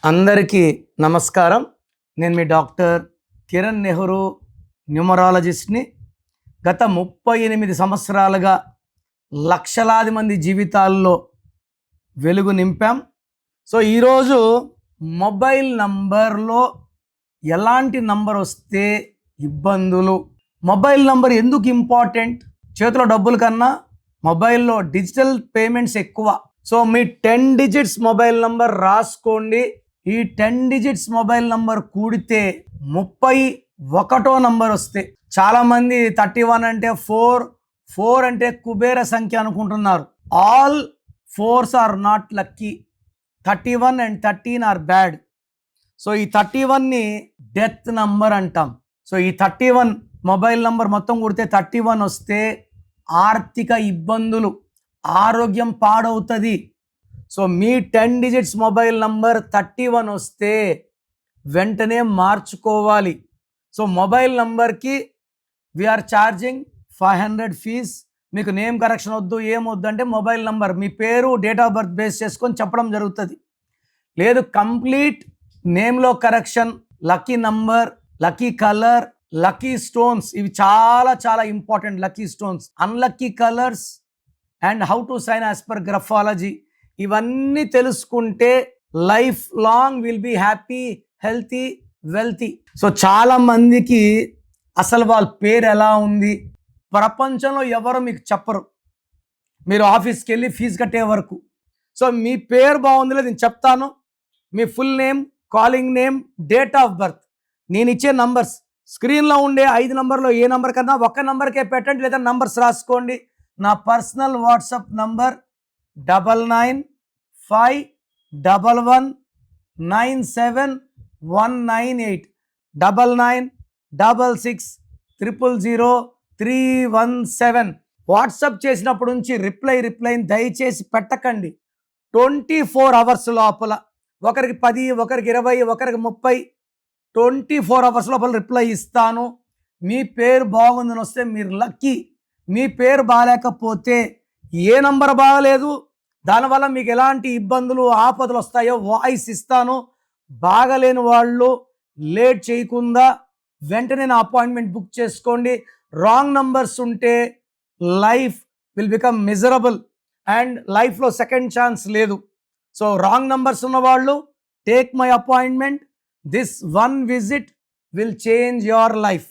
అందరికీ నమస్కారం. నేను మీ డాక్టర్ కిరణ్ నెహ్రూ, న్యూమరాలజిస్ట్ని. గత 38 సంవత్సరాలుగా లక్షలాది మంది జీవితాల్లో వెలుగు నింపాం. సో ఈరోజు మొబైల్ నంబర్లో ఎలాంటి నంబర్ వస్తే ఇబ్బందులు, మొబైల్ నంబర్ ఎందుకు ఇంపార్టెంట్, చేతిలో డబ్బుల కన్నా మొబైల్లో డిజిటల్ పేమెంట్స్ ఎక్కువ. సో మీ 10 డిజిట్స్ మొబైల్ నంబర్ రాసుకోండి. ఈ 10 డిజిట్స్ మొబైల్ నంబర్ కూడితే 31వ నంబర్ వస్తే, చాలామంది 31 అంటే 4 అంటే కుబేర సంఖ్య అనుకుంటున్నారు. All 4s are not lucky. 31 and 13 are bad. So ఈ 31ని డెత్ నంబర్ అంటాం. సో ఈ 31 మొబైల్ నంబర్ మొత్తం కూడితే 31 వస్తే ఆర్థిక ఇబ్బందులు, ఆరోగ్యం పాడవుతుంది. సో మీ 10 డిజిట్స్ మొబైల్ నంబర్ 31 వస్తే వెంటనే మార్చుకోవాలి. సో మొబైల్ నంబర్కి వీఆర్ ఛార్జింగ్ 500 ఫీజ్. మీకు నేమ్ కరెక్షన్ వద్దు, ఏమొద్దు అంటే మొబైల్ నంబర్, మీ పేరు, డేట్ ఆఫ్ బర్త్ బేస్ చేసుకొని చెప్పడం జరుగుతుంది. లేదు కంప్లీట్ నేమ్లో correction, lucky number, lucky colour, lucky stones, ఇవి చాలా చాలా important. Lucky stones, unlucky colours and how to sign as per graphology, ఇవన్నీ తెలుసుకుంటే life long will be happy, healthy, wealthy. So చాలా మందికి అసలు వాళ్ళ పేరు ఎలా ఉంది ప్రపంచంలో ఎవరు మీకు చెప్పరు, మీరు ఆఫీస్కి వెళ్ళి ఫీజు కట్టే వరకు. సో మీ పేరు బాగుంది లేదు, నేను చెప్తాను. మీ full name, calling name, date of birth, నేను ఇచ్చే నంబర్స్ స్క్రీన్లో ఉండే 5 నంబర్లో ఏ నంబర్ కన్నా ఒక్క నంబర్కే పెట్టండి, లేదా నంబర్స్ రాసుకోండి. నా పర్సనల్ వాట్సాప్ నంబర్ 9951197198 9966000317. వాట్సాప్ చేసినప్పటి నుంచి రిప్లైని దయచేసి పెట్టకండి. 24 అవర్స్ లోపల, ఒకరికి 10, ఒకరికి 20, ఒకరికి 30, 24 అవర్స్ లోపల రిప్లై ఇస్తాను. మీ పేరు బాగుందని వస్తే మీరు లక్కీ. మీ పేరు బాగాలేకపోతే, ఏ నంబర్ బాగలేదు, దానివల్ల మీకు ఎలాంటి ఇబ్బందులు, ఆపదలు వస్తాయో వాయిస్ ఇస్తాను. బాగలేని వాళ్ళు లేట్ చేయకుండా వెంటనే నా అపాయింట్మెంట్ బుక్ చేసుకోండి. రాంగ్ నంబర్స్ ఉంటే life will become miserable and లైఫ్లో సెకండ్ ఛాన్స్ లేదు. సో రాంగ్ నంబర్స్ ఉన్నవాళ్ళు take my appointment. This one visit will change your life.